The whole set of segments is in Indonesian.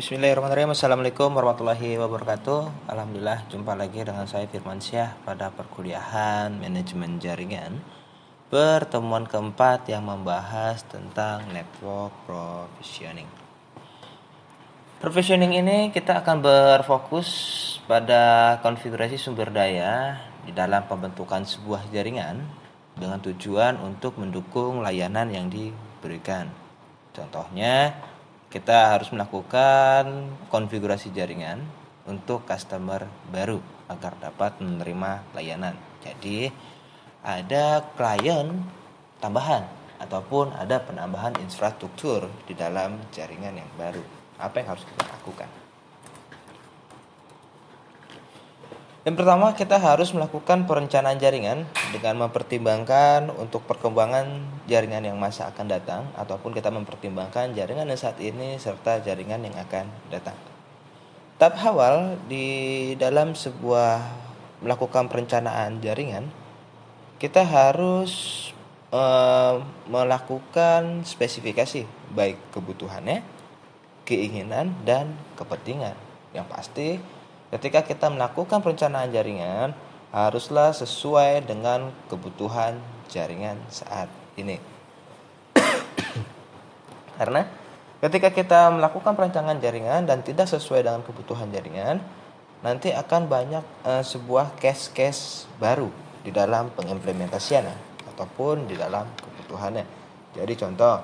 Bismillahirrahmanirrahim. Assalamualaikum warahmatullahi wabarakatuh. Alhamdulillah jumpa lagi dengan saya Firmansyah pada perkuliahan manajemen jaringan, pertemuan keempat yang membahas tentang network provisioning. Provisioning ini kita akan berfokus pada konfigurasi sumber daya di dalam pembentukan sebuah jaringan dengan tujuan untuk mendukung layanan yang diberikan. Contohnya, kita harus melakukan konfigurasi jaringan untuk customer baru agar dapat menerima layanan. Jadi, ada klien tambahan ataupun ada penambahan infrastruktur di dalam jaringan yang baru. Apa yang harus kita lakukan? Yang pertama, kita harus melakukan perencanaan jaringan dengan mempertimbangkan untuk perkembangan jaringan yang masa akan datang, ataupun kita mempertimbangkan jaringan yang saat ini serta jaringan yang akan datang. Tahap awal di dalam sebuah melakukan perencanaan jaringan, kita harus melakukan spesifikasi baik kebutuhannya, keinginan, dan kepentingan. Yang pasti, ketika kita melakukan perencanaan jaringan, haruslah sesuai dengan kebutuhan jaringan saat ini. Karena ketika kita melakukan perencanaan jaringan dan tidak sesuai dengan kebutuhan jaringan, nanti akan banyak sebuah case-case baru di dalam pengimplementasiannya ataupun di dalam kebutuhannya. Jadi contoh,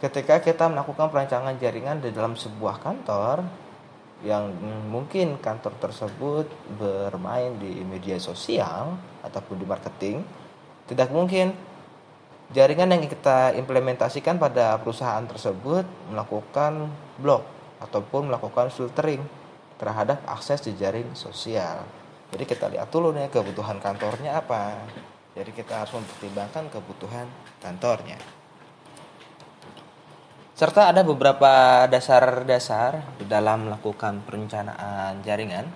ketika kita melakukan perencanaan jaringan di dalam sebuah kantor, yang mungkin kantor tersebut bermain di media sosial ataupun di marketing, tidak mungkin jaringan yang kita implementasikan pada perusahaan tersebut melakukan blok ataupun melakukan filtering terhadap akses di jaring sosial. Jadi kita lihat dulu nih kebutuhan kantornya apa. Jadi kita harus mempertimbangkan kebutuhan kantornya. Serta ada beberapa dasar-dasar di dalam melakukan perencanaan jaringan.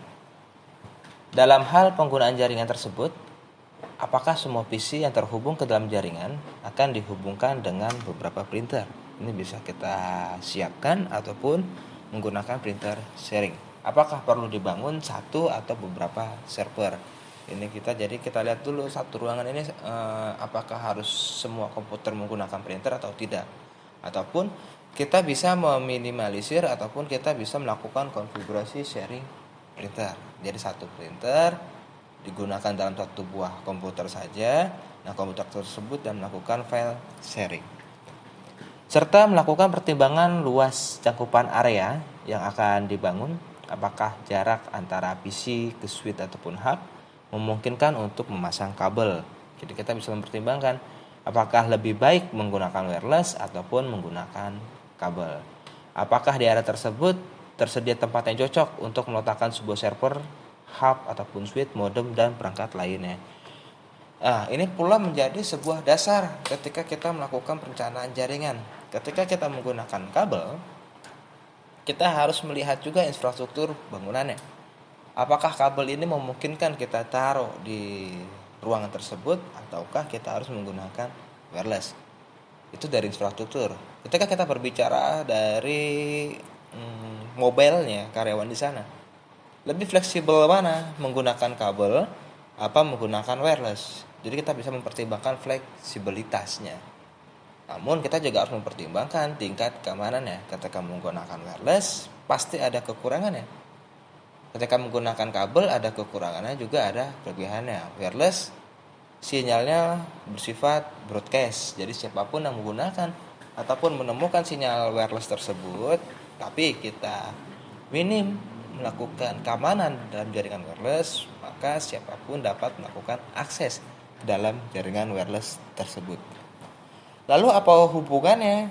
Dalam hal penggunaan jaringan tersebut, apakah semua PC yang terhubung ke dalam jaringan akan dihubungkan dengan beberapa printer? Ini bisa kita siapkan ataupun menggunakan printer sharing. Apakah perlu dibangun satu atau beberapa server? Ini kita lihat dulu satu ruangan ini apakah harus semua komputer menggunakan printer atau tidak. Ataupun kita bisa meminimalisir ataupun kita bisa melakukan konfigurasi sharing printer. Jadi satu printer digunakan dalam satu buah komputer saja. Nah, komputer tersebut dan melakukan file sharing. Serta melakukan pertimbangan luas cakupan area yang akan dibangun. Apakah jarak antara PC ke switch ataupun hub memungkinkan untuk memasang kabel. Jadi kita bisa mempertimbangkan apakah lebih baik menggunakan wireless ataupun menggunakan kabel. Apakah di area tersebut tersedia tempat yang cocok untuk meletakkan sebuah server, hub ataupun switch, modem, dan perangkat lainnya. Nah, ini pula menjadi sebuah dasar ketika kita melakukan perencanaan jaringan. Ketika kita menggunakan kabel, kita harus melihat juga infrastruktur bangunannya. Apakah kabel ini memungkinkan kita taruh di ruangan tersebut ataukah kita harus menggunakan wireless? Itu dari infrastruktur. Ketika kita berbicara dari mobilenya karyawan di sana, lebih fleksibel mana menggunakan kabel apa menggunakan wireless? Jadi kita bisa mempertimbangkan fleksibilitasnya. Namun kita juga harus mempertimbangkan tingkat keamanannya. Ketika menggunakan wireless pasti ada kekurangannya. Ketika menggunakan kabel ada kekurangannya juga ada kelebihannya. Wireless sinyalnya bersifat broadcast. Jadi siapapun yang menggunakan ataupun menemukan sinyal wireless tersebut, tapi kita minim melakukan keamanan dalam jaringan wireless, maka siapapun dapat melakukan akses dalam jaringan wireless tersebut. Lalu apa hubungannya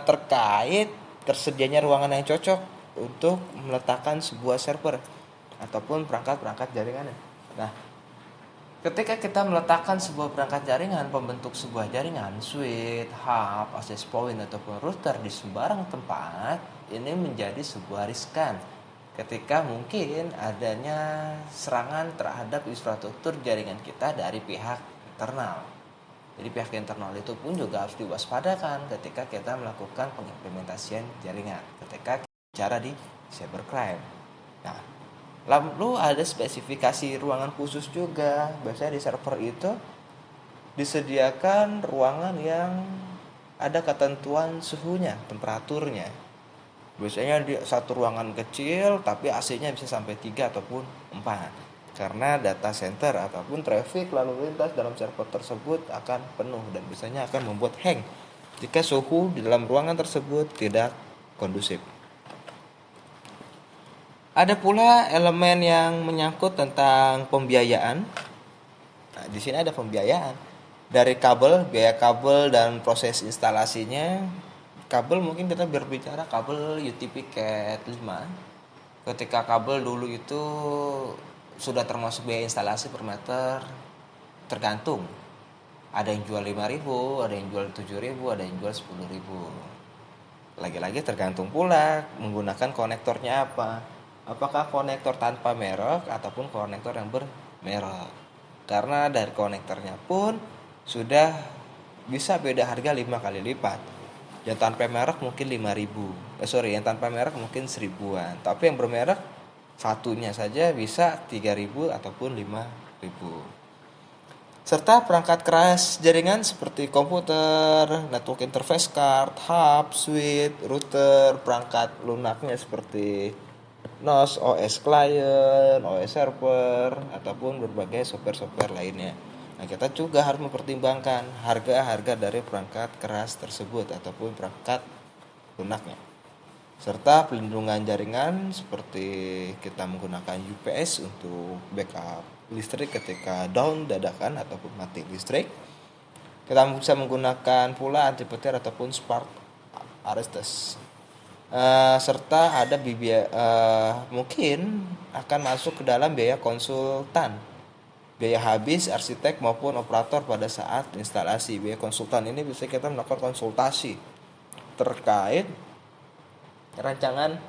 terkait tersedianya ruangan yang cocok untuk meletakkan sebuah server ataupun perangkat-perangkat jaringannya? Nah, ketika kita meletakkan sebuah perangkat jaringan, pembentuk sebuah jaringan, switch, hub, access point, ataupun router di sembarang tempat, ini menjadi sebuah riskan ketika mungkin adanya serangan terhadap infrastruktur jaringan kita dari pihak internal. Jadi pihak internal itu pun juga harus diwaspadakan ketika kita melakukan pengimplementasian jaringan. Ketika cara di cybercrime. Nah, lalu ada spesifikasi ruangan khusus juga. Biasanya di server itu disediakan ruangan yang ada ketentuan suhunya, temperaturnya. Biasanya di satu ruangan kecil tapi AC-nya bisa sampai 3 ataupun 4. Karena data center ataupun traffic lalu lintas dalam server tersebut akan penuh dan biasanya akan membuat hang jika suhu di dalam ruangan tersebut tidak kondusif. Ada pula elemen yang menyangkut tentang pembiayaan. Nah, di sini ada pembiayaan dari kabel, biaya kabel dan proses instalasinya. Kabel mungkin kita berbicara kabel UTP Cat 5. Ketika kabel dulu itu sudah termasuk biaya instalasi per meter, tergantung. Ada yang jual 5.000, ada yang jual 7.000, ada yang jual 10.000. Lagi-lagi tergantung pula menggunakan konektornya apa. Apakah konektor tanpa merek ataupun konektor yang bermerek. Karena dari konektornya pun sudah bisa beda harga 5 kali lipat. Yang tanpa merek mungkin 5.000. Yang tanpa merek mungkin 1.000-an. Tapi yang bermerek satunya saja bisa 3.000 ataupun 5.000. Serta perangkat keras jaringan seperti komputer, network interface card, hub, switch, router, perangkat lunaknya seperti NOS, OS client, OS server, ataupun berbagai software-software lainnya. Nah, kita juga harus mempertimbangkan harga-harga dari perangkat keras tersebut ataupun perangkat lunaknya. Serta pelindungan jaringan seperti kita menggunakan UPS untuk backup listrik ketika down dadakan ataupun mati listrik. Kita bisa menggunakan pula anti petir ataupun spark arrestes. Serta ada mungkin akan masuk ke dalam biaya konsultan, biaya habis arsitek maupun operator pada saat instalasi. Biaya konsultan ini bisa kita melakukan konsultasi terkait rancangan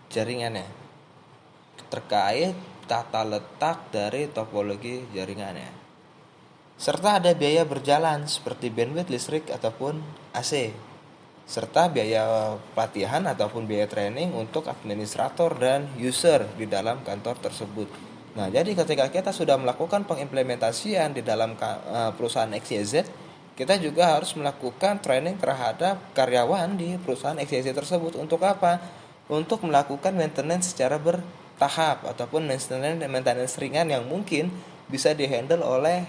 jaringannya, terkait tata letak dari topologi jaringannya. Serta ada biaya berjalan seperti bandwidth listrik ataupun AC. Serta biaya pelatihan ataupun biaya training untuk administrator dan user di dalam kantor tersebut. Nah, jadi ketika kita sudah melakukan pengimplementasian di dalam perusahaan XYZ, kita juga harus melakukan training terhadap karyawan di perusahaan XYZ tersebut. Untuk apa? Untuk melakukan maintenance secara bertahap ataupun maintenance ringan yang mungkin bisa dihandle oleh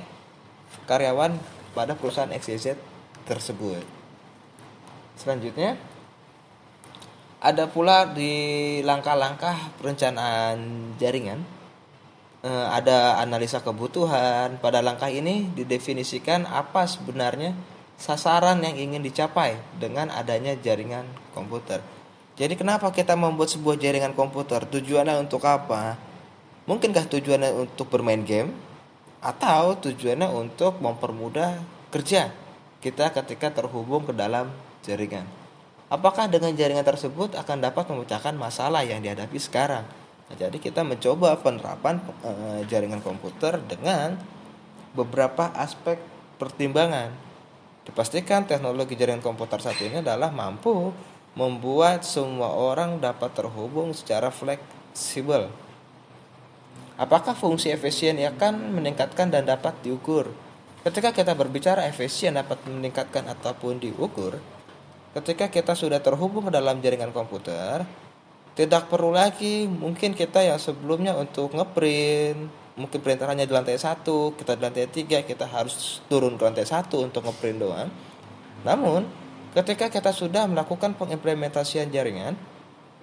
karyawan pada perusahaan XYZ tersebut. Selanjutnya, ada pula di langkah-langkah perencanaan jaringan, ada analisa kebutuhan. Pada langkah ini didefinisikan apa sebenarnya sasaran yang ingin dicapai dengan adanya jaringan komputer. Jadi kenapa kita membuat sebuah jaringan komputer? Tujuannya untuk apa? Mungkinkah tujuannya untuk bermain game? Atau tujuannya untuk mempermudah kerja kita ketika terhubung ke dalam jaringan? Apakah dengan jaringan tersebut akan dapat memecahkan masalah yang dihadapi sekarang? Nah, jadi kita mencoba penerapan jaringan komputer dengan beberapa aspek pertimbangan. Dipastikan teknologi jaringan komputer saat ini adalah mampu membuat semua orang dapat terhubung secara fleksibel. Apakah fungsi efisien akan meningkatkan dan dapat diukur? Ketika kita berbicara efisien dapat meningkatkan ataupun diukur, ketika kita sudah terhubung ke dalam jaringan komputer, tidak perlu lagi mungkin kita yang sebelumnya untuk ngeprint, mungkin printerannya di lantai 1, kita di lantai 3, kita harus turun ke lantai 1 untuk ngeprint doang. Namun, ketika kita sudah melakukan pengimplementasian jaringan,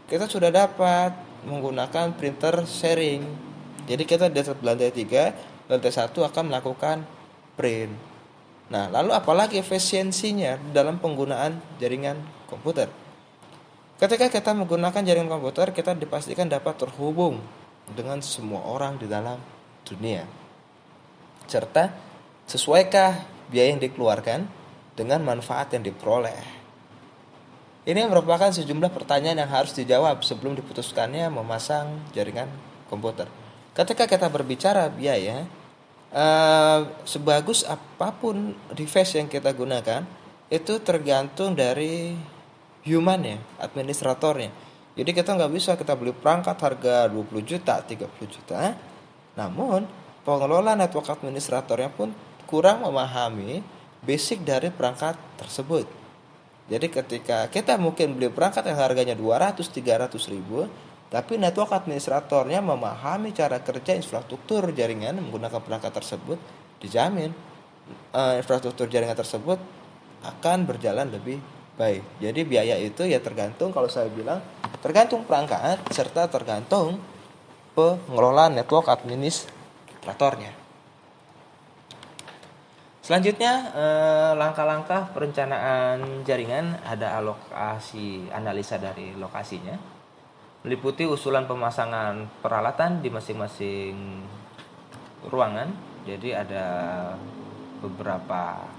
kita sudah dapat menggunakan printer sharing. Jadi kita di lantai 3, lantai 1 akan melakukan print. Nah, lalu apalagi efisiensinya dalam penggunaan jaringan komputer? Ketika kita menggunakan jaringan komputer, kita dipastikan dapat terhubung dengan semua orang di dalam dunia. Serta sesuaikah biaya yang dikeluarkan dengan manfaat yang diperoleh? Ini merupakan sejumlah pertanyaan yang harus dijawab sebelum diputuskannya memasang jaringan komputer. Ketika kita berbicara biaya, sebagus apapun device yang kita gunakan, itu tergantung dari human ya, administratornya. Jadi kita nggak bisa kita beli perangkat harga 20 juta, 30 juta. Namun pengelola network administratornya pun kurang memahami basic dari perangkat tersebut. Jadi ketika kita mungkin beli perangkat yang harganya 200-300 ribu, tapi network administratornya memahami cara kerja infrastruktur jaringan menggunakan perangkat tersebut, dijamin infrastruktur jaringan tersebut akan berjalan lebih baik. Jadi biaya itu ya tergantung, kalau saya bilang tergantung perangkat serta tergantung pengelola network administratornya. Selanjutnya langkah-langkah perencanaan jaringan, ada alokasi analisa dari lokasinya, meliputi usulan pemasangan peralatan di masing-masing ruangan. Jadi ada beberapa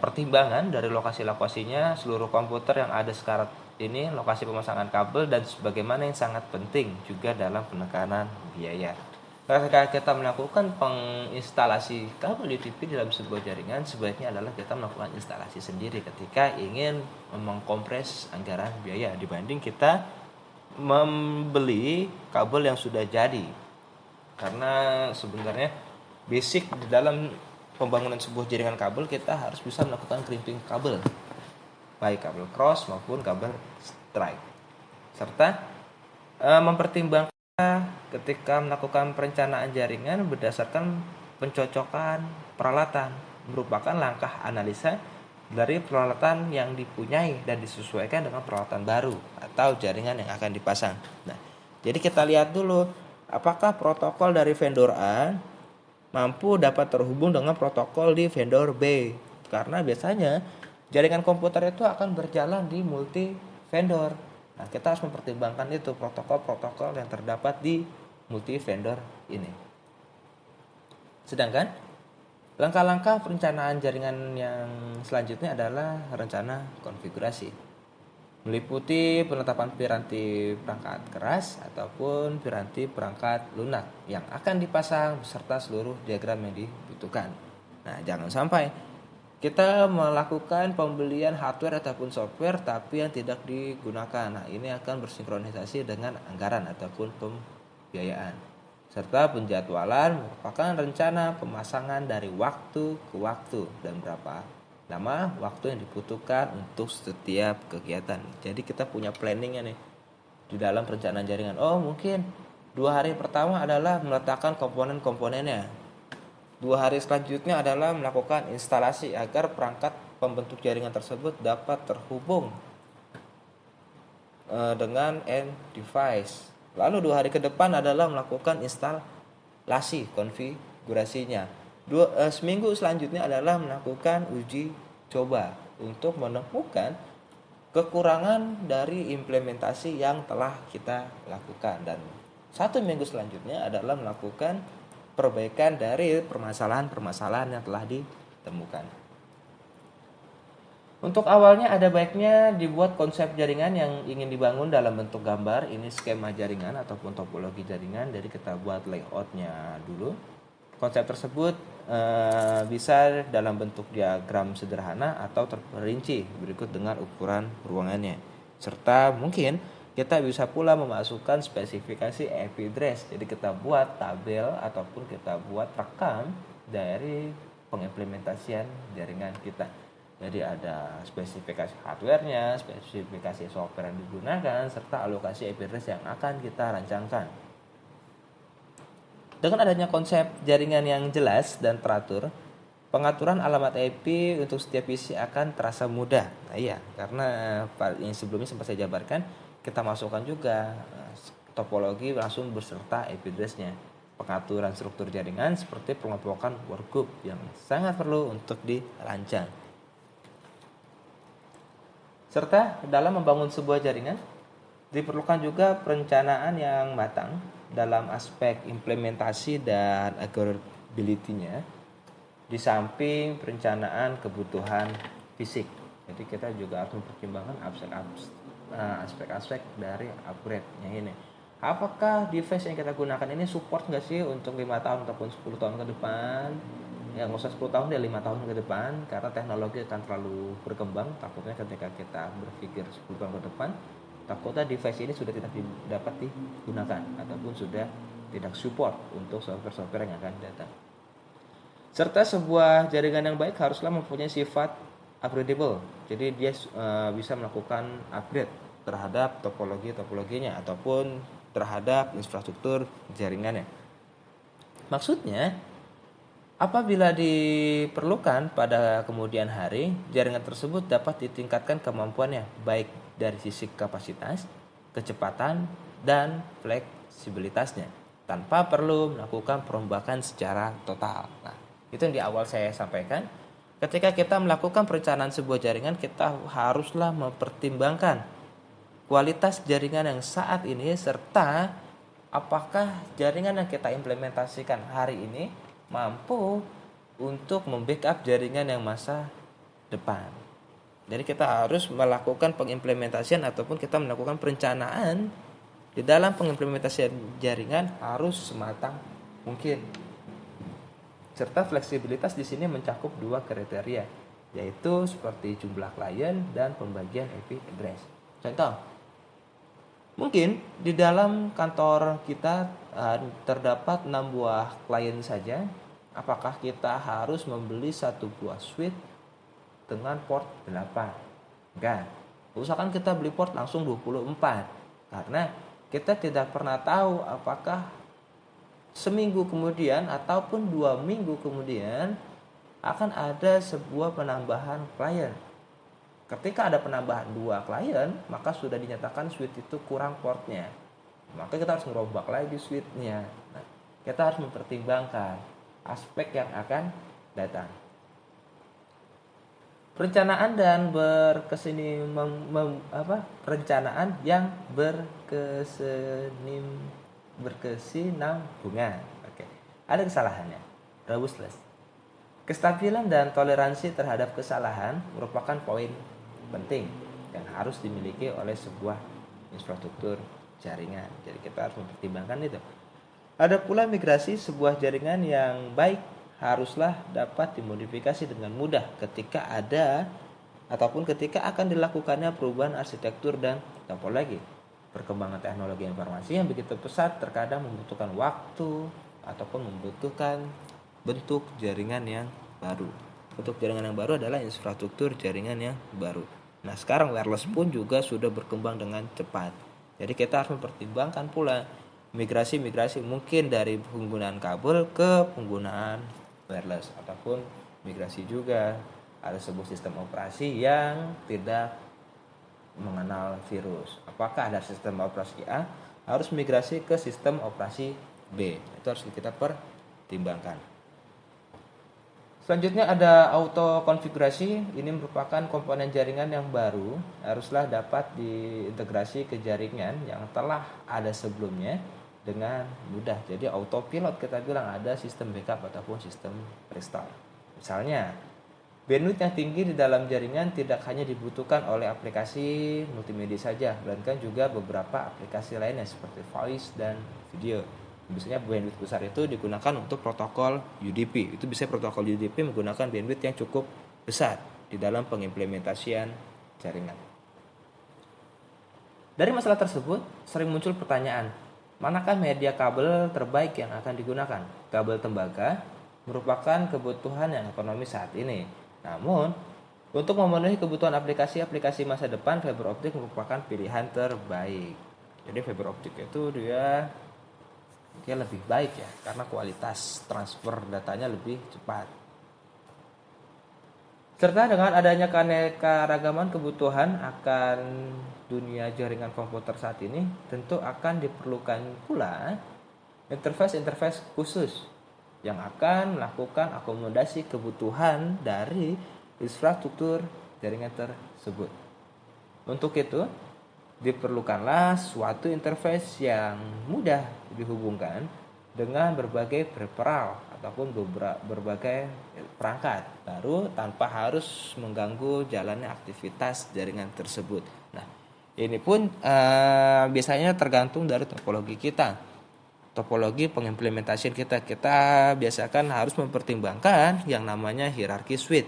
pertimbangan dari lokasi-lokasinya, seluruh komputer yang ada sekarang ini, lokasi pemasangan kabel, dan sebagaimana yang sangat penting juga dalam penekanan biaya. Ketika kita melakukan penginstalasi kabel UTP dalam sebuah jaringan, sebaiknya adalah kita melakukan instalasi sendiri ketika ingin mengkompres anggaran biaya dibanding kita membeli kabel yang sudah jadi. Karena sebenarnya basic di dalam pembangunan sebuah jaringan kabel, kita harus bisa melakukan crimping kabel, baik kabel cross maupun kabel strike, serta mempertimbangkan ketika melakukan perencanaan jaringan berdasarkan pencocokan peralatan, merupakan langkah analisa dari peralatan yang dipunyai dan disesuaikan dengan peralatan baru atau jaringan yang akan dipasang. Nah, jadi kita lihat dulu apakah protokol dari vendor A mampu dapat terhubung dengan protokol di vendor B. Karena biasanya jaringan komputer itu akan berjalan di multi vendor. Nah, kita harus mempertimbangkan itu protokol-protokol yang terdapat di multi vendor ini. Sedangkan langkah-langkah perencanaan jaringan yang selanjutnya adalah rencana konfigurasi, meliputi penetapan piranti perangkat keras ataupun piranti perangkat lunak yang akan dipasang beserta seluruh diagram yang dibutuhkan. Nah, jangan sampai kita melakukan pembelian hardware ataupun software tapi yang tidak digunakan. Nah, ini akan bersinkronisasi dengan anggaran ataupun pembiayaan. Serta penjadwalan merupakan rencana pemasangan dari waktu ke waktu dan berapa lama waktu yang dibutuhkan untuk setiap kegiatan. Jadi kita punya planningnya nih di dalam perencanaan jaringan. Oh, mungkin 2 hari pertama adalah meletakkan komponen-komponennya. 2 hari selanjutnya adalah melakukan instalasi agar perangkat pembentuk jaringan tersebut dapat terhubung dengan end device. Lalu 2 hari ke depan adalah melakukan instalasi konfigurasinya. Seminggu selanjutnya adalah melakukan uji coba untuk menemukan kekurangan dari implementasi yang telah kita lakukan, dan 1 minggu selanjutnya adalah melakukan perbaikan dari permasalahan-permasalahan yang telah ditemukan. Untuk awalnya ada baiknya dibuat konsep jaringan yang ingin dibangun dalam bentuk gambar. Ini skema jaringan ataupun topologi jaringan. Jadi kita buat layoutnya dulu. Konsep tersebut bisa dalam bentuk diagram sederhana atau terperinci berikut dengan ukuran ruangannya. Serta mungkin kita bisa pula memasukkan spesifikasi IP address. Jadi kita buat tabel ataupun kita buat rekam dari pengimplementasian jaringan kita. Jadi ada spesifikasi hardware-nya, spesifikasi software yang digunakan, serta alokasi IP address yang akan kita rancangkan. Dengan adanya konsep jaringan yang jelas dan teratur, pengaturan alamat IP untuk setiap PC akan terasa mudah. Nah iya, karena yang sebelumnya sempat saya jabarkan, kita masukkan juga topologi langsung beserta IP address-nya. Pengaturan struktur jaringan seperti pengelompokan workgroup yang sangat perlu untuk dirancang. Serta dalam membangun sebuah jaringan, diperlukan juga perencanaan yang matang dalam aspek implementasi dan agorability-nya, di samping perencanaan kebutuhan fisik. Jadi kita juga harus mempertimbangkan aspek-aspek dari upgrade-nya ini. Apakah device yang kita gunakan ini support nggak sih untuk 5 tahun ataupun 10 tahun ke depan? ya nggak usah 10 tahun deh, 5 tahun ke depan, karena teknologi akan terlalu berkembang. Takutnya ketika kita berpikir 10 tahun ke depan, takutnya device ini sudah tidak dapat digunakan ataupun sudah tidak support untuk software-software yang akan datang. Serta sebuah jaringan yang baik haruslah mempunyai sifat upgradable. Jadi dia bisa melakukan upgrade terhadap topologinya ataupun terhadap infrastruktur jaringannya. Maksudnya, apabila diperlukan pada kemudian hari, jaringan tersebut dapat ditingkatkan kemampuannya baik dari sisi kapasitas, kecepatan, dan fleksibilitasnya tanpa perlu melakukan perombakan secara total. Nah, itu yang di awal saya sampaikan. Ketika kita melakukan perencanaan sebuah jaringan, kita haruslah mempertimbangkan kualitas jaringan yang saat ini serta apakah jaringan yang kita implementasikan hari ini mampu untuk membackup jaringan yang masa depan. Jadi kita harus melakukan pengimplementasian ataupun kita melakukan perencanaan di dalam pengimplementasian jaringan harus sematang mungkin. Serta fleksibilitas di sini mencakup 2 kriteria, yaitu seperti jumlah klien dan pembagian IP address. Contoh, mungkin di dalam kantor kita terdapat 6 buah klien saja. Apakah kita harus membeli 1 buah switch dengan port 8? Enggak. Usahakan kita beli port langsung 24. Karena kita tidak pernah tahu apakah seminggu kemudian ataupun 2 minggu kemudian akan ada sebuah penambahan klien. Ketika ada penambahan 2 klien, maka sudah dinyatakan switch itu kurang portnya. Maka kita harus merombak lagi switchnya. Nah, kita harus mempertimbangkan aspek yang akan datang. Perencanaan dan perencanaan yang berkesinambungan. Oke. Ada kesalahannya. Robustness. Kestabilan dan toleransi terhadap kesalahan merupakan poin penting yang harus dimiliki oleh sebuah infrastruktur jaringan. Jadi kita harus mempertimbangkan itu. Ada pula migrasi sebuah jaringan yang baik haruslah dapat dimodifikasi dengan mudah ketika ada ataupun ketika akan dilakukannya perubahan arsitektur dan topologi. Perkembangan teknologi informasi yang begitu pesat terkadang membutuhkan waktu ataupun membutuhkan bentuk jaringan yang baru. Bentuk jaringan yang baru adalah infrastruktur jaringan yang baru. Nah, sekarang wireless pun juga sudah berkembang dengan cepat. Jadi kita harus mempertimbangkan pula migrasi mungkin dari penggunaan kabel ke penggunaan wireless ataupun migrasi juga ada sebuah sistem operasi yang tidak mengenal virus. Apakah ada sistem operasi A harus migrasi ke sistem operasi B? Itu harus kita pertimbangkan. Selanjutnya ada auto konfigurasi. Ini merupakan komponen jaringan yang baru, haruslah dapat diintegrasi ke jaringan yang telah ada sebelumnya dengan mudah. Jadi autopilot kita bilang ada sistem backup ataupun sistem restore. Misalnya, bandwidth yang tinggi di dalam jaringan tidak hanya dibutuhkan oleh aplikasi multimedia saja, melainkan juga beberapa aplikasi lainnya seperti voice dan video. Biasanya bandwidth besar itu digunakan untuk protokol UDP. Itu bisa protokol UDP menggunakan bandwidth yang cukup besar di dalam pengimplementasian jaringan. Dari masalah tersebut, sering muncul pertanyaan, manakah media kabel terbaik yang akan digunakan? Kabel tembaga merupakan kebutuhan yang ekonomis saat ini. Namun, untuk memenuhi kebutuhan aplikasi-aplikasi masa depan, fiber optik merupakan pilihan terbaik. Jadi fiber optik itu dia lebih baik ya, karena kualitas transfer datanya lebih cepat. Serta dengan adanya keanekaragaman kebutuhan akan dunia jaringan komputer saat ini, tentu akan diperlukan pula interface khusus yang akan melakukan akomodasi kebutuhan dari infrastruktur jaringan tersebut. Untuk itu, diperlukanlah suatu interface yang mudah dihubungkan dengan berbagai peripheral ataupun berbagai perangkat baru tanpa harus mengganggu jalannya aktivitas jaringan tersebut. Nah, ini pun biasanya tergantung dari topologi kita. topologi pengimplementasian kita biasakan harus mempertimbangkan yang namanya hierarki switch.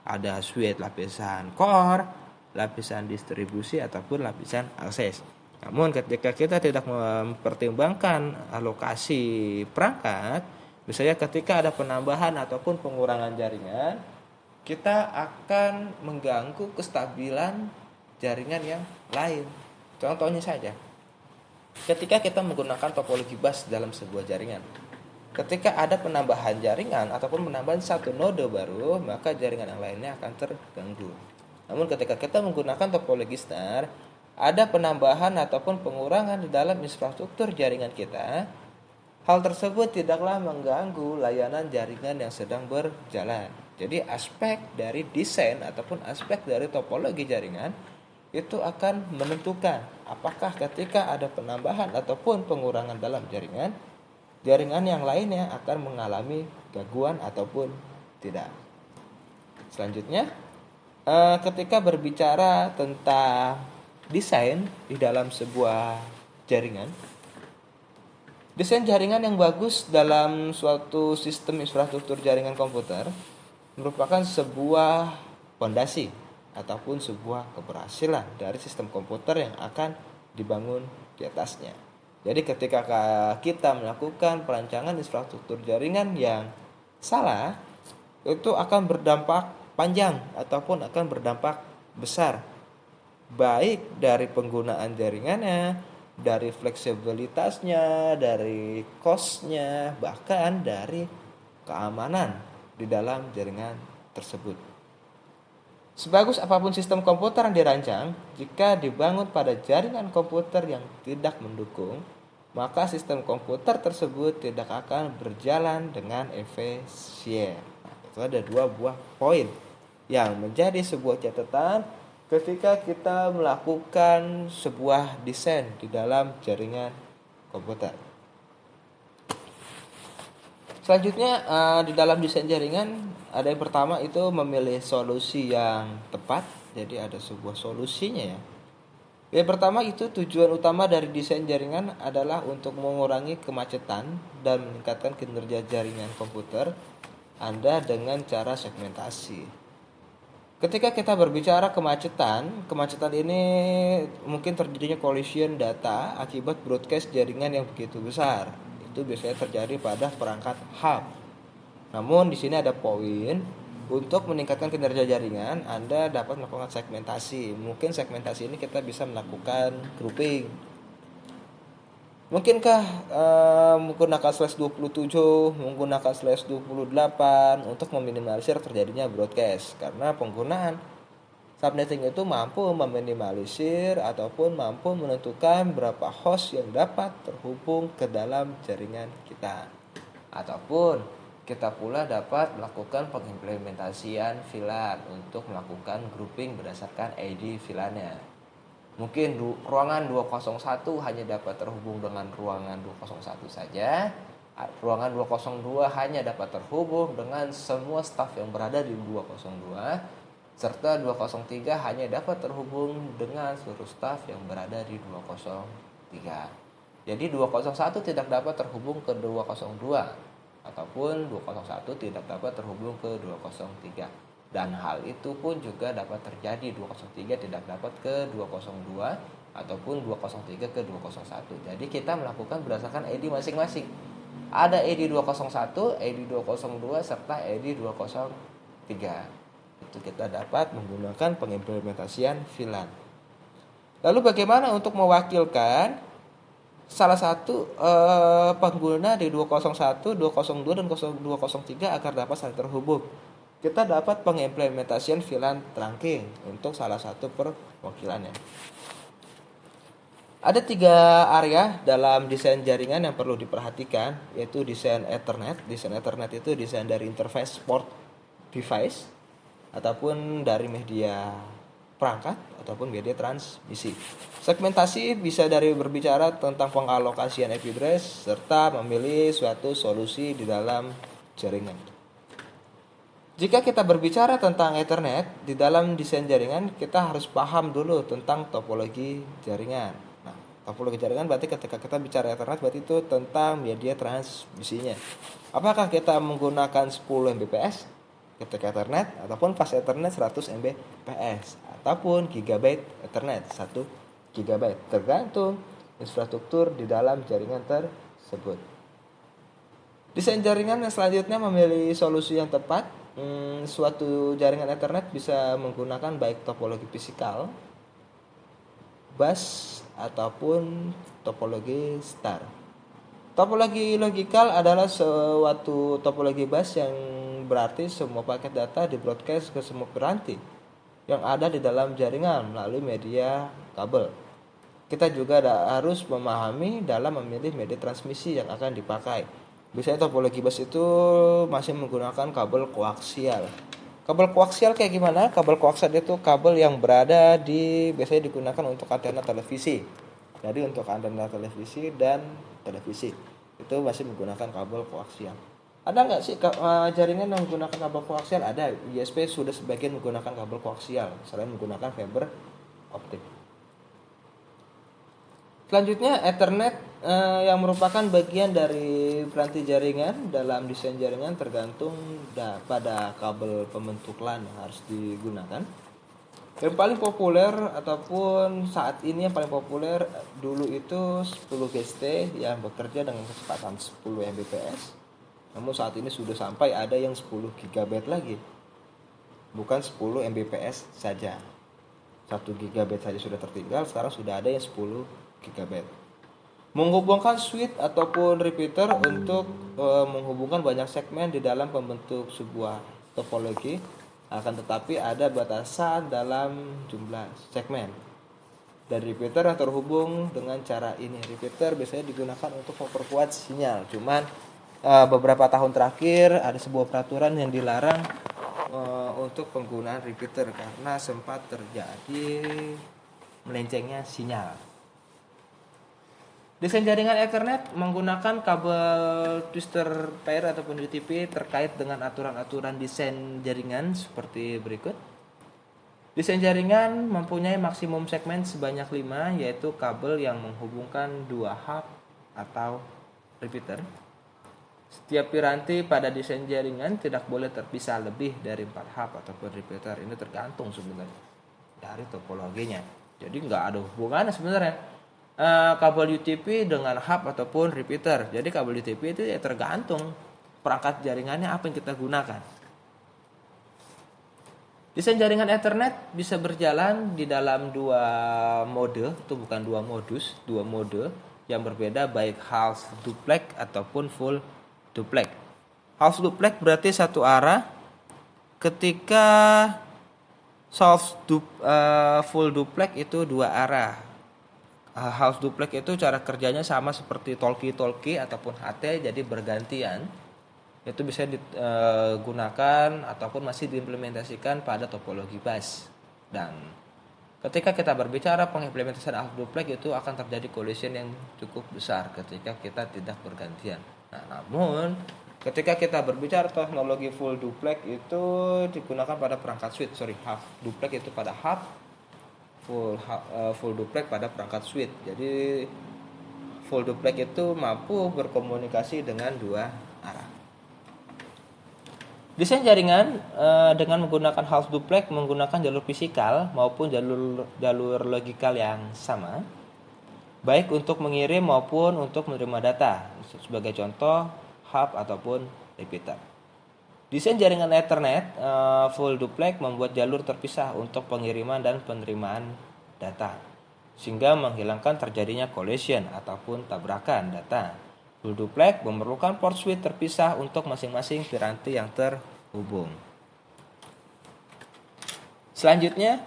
Ada switch lapisan core, lapisan distribusi ataupun lapisan akses. Namun ketika kita tidak mempertimbangkan alokasi perangkat, misalnya ketika ada penambahan ataupun pengurangan jaringan, kita akan mengganggu kestabilan jaringan yang lain. Contohnya saja, ketika kita menggunakan topologi bus dalam sebuah jaringan, ketika ada penambahan jaringan ataupun penambahan satu node baru, maka jaringan yang lainnya akan terganggu. Namun ketika kita menggunakan topologi star, ada penambahan ataupun pengurangan di dalam infrastruktur jaringan kita, hal tersebut tidaklah mengganggu layanan jaringan yang sedang berjalan. Jadi aspek dari desain ataupun aspek dari topologi jaringan itu akan menentukan apakah ketika ada penambahan ataupun pengurangan dalam jaringan, jaringan yang lainnya akan mengalami gangguan ataupun tidak. Selanjutnya, ketika berbicara tentang desain di dalam sebuah jaringan, desain jaringan yang bagus dalam suatu sistem infrastruktur jaringan komputer merupakan sebuah fondasi ataupun sebuah keberhasilan dari sistem komputer yang akan dibangun di atasnya. Jadi ketika kita melakukan perancangan infrastruktur jaringan yang salah, itu akan berdampak panjang ataupun akan berdampak besar, baik dari penggunaan jaringannya, dari fleksibilitasnya, dari cost-nya, bahkan dari keamanan di dalam jaringan tersebut. Sebagus apapun sistem komputer yang dirancang, jika dibangun pada jaringan komputer yang tidak mendukung, maka sistem komputer tersebut tidak akan berjalan dengan efisien. Itu ada 2 buah poin yang menjadi sebuah catatan ketika kita melakukan sebuah desain di dalam jaringan komputer. Selanjutnya di dalam desain jaringan ada yang pertama itu memilih solusi yang tepat. Jadi ada sebuah solusinya ya. Yang pertama itu tujuan utama dari desain jaringan adalah untuk mengurangi kemacetan dan meningkatkan kinerja jaringan komputer Anda dengan cara segmentasi. Ketika kita berbicara kemacetan ini mungkin terjadinya collision data akibat broadcast jaringan yang begitu besar. Itu biasanya terjadi pada perangkat hub. Namun di sini ada poin untuk meningkatkan kinerja jaringan, Anda dapat melakukan segmentasi. Mungkin segmentasi ini kita bisa melakukan grouping. Mungkinkah menggunakan /27, menggunakan /28 untuk meminimalisir terjadinya broadcast? Karena penggunaan subnetting itu mampu meminimalisir ataupun mampu menentukan berapa host yang dapat terhubung ke dalam jaringan kita. Ataupun kita pula dapat melakukan pengimplementasian VLAN untuk melakukan grouping berdasarkan ID VLAN-nya. Mungkin ruangan 201 hanya dapat terhubung dengan ruangan 201 saja. Ruangan 202 hanya dapat terhubung dengan semua staf yang berada di 202. Serta 203 hanya dapat terhubung dengan seluruh staf yang berada di 203. Jadi 201 tidak dapat terhubung ke 202 ataupun 201 tidak dapat terhubung ke 203. Dan hal itu pun juga dapat terjadi, 203 tidak dapat ke 202 ataupun 203 ke 201. Jadi kita melakukan berdasarkan ID masing-masing. Ada ID 201, ID 202 serta ID 203. Itu kita dapat menggunakan pengimplementasian VLAN. Lalu bagaimana untuk mewakilkan salah satu pengguna di 201, 202 dan 203 agar dapat saling terhubung? Kita dapat pengimplementasian VLAN trunking untuk salah satu perwakilannya. Ada 3 area dalam desain jaringan yang perlu diperhatikan, yaitu desain Ethernet. Desain Ethernet itu desain dari interface port device ataupun dari media perangkat ataupun media transmisi. Segmentasi bisa dari berbicara tentang pengalokasian IP address serta memilih suatu solusi di dalam jaringan. Jika kita berbicara tentang Ethernet, di dalam desain jaringan kita harus paham dulu tentang topologi jaringan. Nah, Topologi jaringan berarti ketika kita bicara Ethernet berarti itu tentang media transmisinya. Apakah kita menggunakan 10 Mbps ketika Ethernet ataupun fast Ethernet 100 Mbps ataupun gigabit Ethernet 1 GB tergantung infrastruktur di dalam jaringan tersebut. Desain jaringan yang selanjutnya memilih solusi yang tepat. Suatu jaringan Ethernet bisa menggunakan baik topologi fisikal, bus ataupun topologi star. Topologi logikal adalah suatu topologi bus yang berarti semua paket data di broadcast ke semua piranti yang ada di dalam jaringan melalui media kabel. Kita juga harus memahami dalam memilih media transmisi yang akan dipakai. Biasanya topologi bus itu masih menggunakan kabel koaksial. Kabel koaksial kayak gimana? Kabel koaksial itu kabel yang berada biasanya digunakan untuk antena televisi. Jadi untuk antena televisi dan televisi itu masih menggunakan kabel koaksial. Ada nggak sih jaringan yang menggunakan kabel koaksial? Ada. ISP sudah sebagian menggunakan kabel koaksial selain menggunakan fiber optik. Selanjutnya Ethernet yang merupakan bagian dari piranti jaringan. Dalam desain jaringan tergantung pada kabel pembentuk LAN yang harus digunakan. Yang paling populer ataupun saat ini yang paling populer dulu itu 10 GT yang bekerja dengan kecepatan 10 Mbps. Namun saat ini sudah sampai ada yang 10 GB lagi. Bukan 10 Mbps saja. 1 GB saja sudah tertinggal, sekarang sudah ada yang 10 GB. Menghubungkan switch ataupun repeater untuk menghubungkan banyak segmen di dalam pembentuk sebuah topologi, akan tetapi ada batasan dalam jumlah segmen. Dan repeater yang terhubung dengan cara ini. Repeater biasanya digunakan untuk memperkuat sinyal. Cuman beberapa tahun terakhir ada sebuah peraturan yang dilarang untuk penggunaan repeater karena sempat terjadi melencengnya sinyal. Desain jaringan Ethernet menggunakan kabel twister pair ataupun UTP terkait dengan aturan-aturan desain jaringan seperti berikut. Desain jaringan mempunyai maksimum segmen sebanyak 5, yaitu kabel yang menghubungkan 2 hub atau repeater. Setiap piranti pada desain jaringan tidak boleh terpisah lebih dari 4 hub ataupun repeater. Ini tergantung sebenarnya dari topologinya. Jadi nggak ada hubungannya sebenarnya. Kabel UTP dengan hub ataupun repeater. Jadi kabel UTP itu ya tergantung perangkat jaringannya apa yang kita gunakan. Desain jaringan Ethernet bisa berjalan di dalam 2 mode, itu bukan 2 modus, 2 mode yang berbeda baik half duplex ataupun full duplex. Half duplex berarti satu arah, ketika full duplex itu 2 arah. Half duplex itu cara kerjanya sama seperti talkie ataupun HT, jadi bergantian. Itu bisa digunakan ataupun masih diimplementasikan pada topologi bus. Dan ketika kita berbicara pengimplementasian half duplex itu akan terjadi collision yang cukup besar ketika kita tidak bergantian. Namun ketika kita berbicara teknologi full duplex itu digunakan pada perangkat switch. Half duplex itu pada hub, full duplex pada perangkat switch. Jadi full duplex itu mampu berkomunikasi dengan 2 arah. Desain jaringan dengan menggunakan half duplex menggunakan jalur fisikal maupun jalur logikal yang sama, baik untuk mengirim maupun untuk menerima data. Sebagai contoh hub ataupun repeater. Desain jaringan Ethernet full duplex membuat jalur terpisah untuk pengiriman dan penerimaan data, sehingga menghilangkan terjadinya collision ataupun tabrakan data. Full duplex memerlukan port switch terpisah untuk masing-masing piranti yang terhubung. Selanjutnya,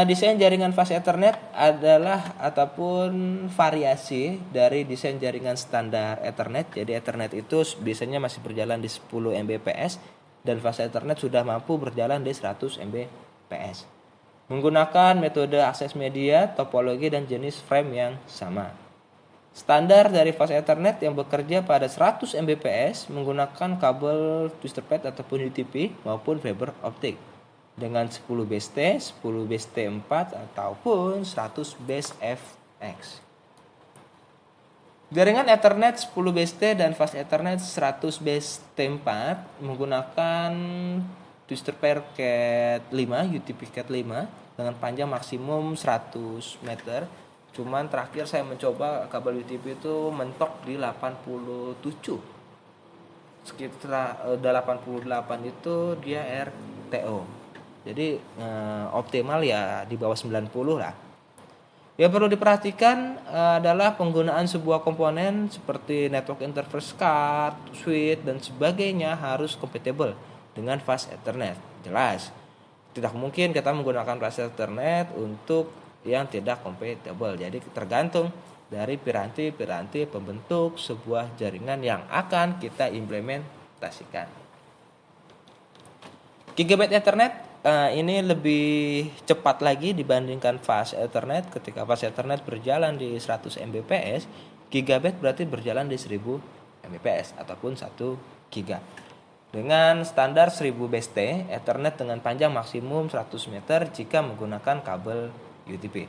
desain jaringan fast Ethernet adalah ataupun variasi dari desain jaringan standar Ethernet. Jadi Ethernet itu biasanya masih berjalan di 10 Mbps dan fast Ethernet sudah mampu berjalan di 100 Mbps. Menggunakan metode akses media, topologi dan jenis frame yang sama. Standar dari fast Ethernet yang bekerja pada 100 Mbps menggunakan kabel twister pair ataupun UTP maupun fiber optik dengan 10 base T, 10 base T4 ataupun 100 base FX. Jaringan Ethernet 10 BST dan Fast Ethernet 100 BST4 menggunakan twistor pair Cat 5, UTP Cat 5 dengan panjang maksimum 100 meter. Cuman terakhir saya mencoba kabel UTP itu mentok di 87. Sekitar 88 itu dia RTO. Jadi optimal ya di bawah 90 lah. Yang perlu diperhatikan adalah penggunaan sebuah komponen seperti network interface card, switch, dan sebagainya harus compatible dengan Fast Ethernet. Jelas, tidak mungkin kita menggunakan Fast Ethernet untuk yang tidak compatible. Jadi tergantung dari piranti-piranti pembentuk sebuah jaringan yang akan kita implementasikan. Gigabit Ethernet ini lebih cepat lagi dibandingkan Fast Ethernet. Ketika Fast Ethernet berjalan di 100 Mbps, Gigabit berarti berjalan di 1000 Mbps ataupun 1 giga. Dengan standar 1000 BST, Ethernet dengan panjang maksimum 100 meter jika menggunakan kabel UTP.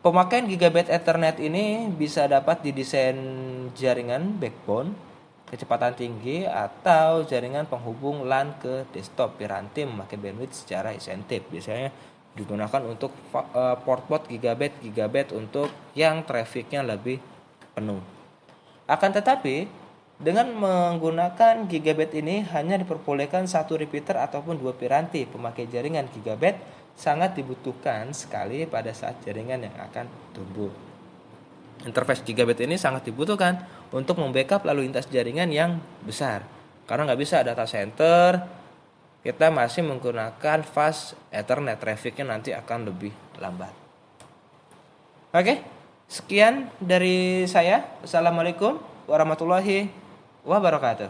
Pemakaian Gigabit Ethernet ini bisa dapat didesain jaringan backbone kecepatan tinggi atau jaringan penghubung LAN ke desktop piranti memakai bandwidth secara insentif. Biasanya digunakan untuk port gigabit untuk yang trafficnya lebih penuh. Akan tetapi dengan menggunakan gigabit ini hanya diperbolehkan satu repeater ataupun dua piranti. Pemakai jaringan gigabit sangat dibutuhkan sekali pada saat jaringan yang akan tumbuh. Interface gigabit ini sangat dibutuhkan untuk membackup lalu lintas jaringan yang besar. Karena nggak bisa data center, kita masih menggunakan Fast Ethernet, trafficnya nanti akan lebih lambat. Oke, sekian dari saya. Assalamualaikum warahmatullahi wabarakatuh.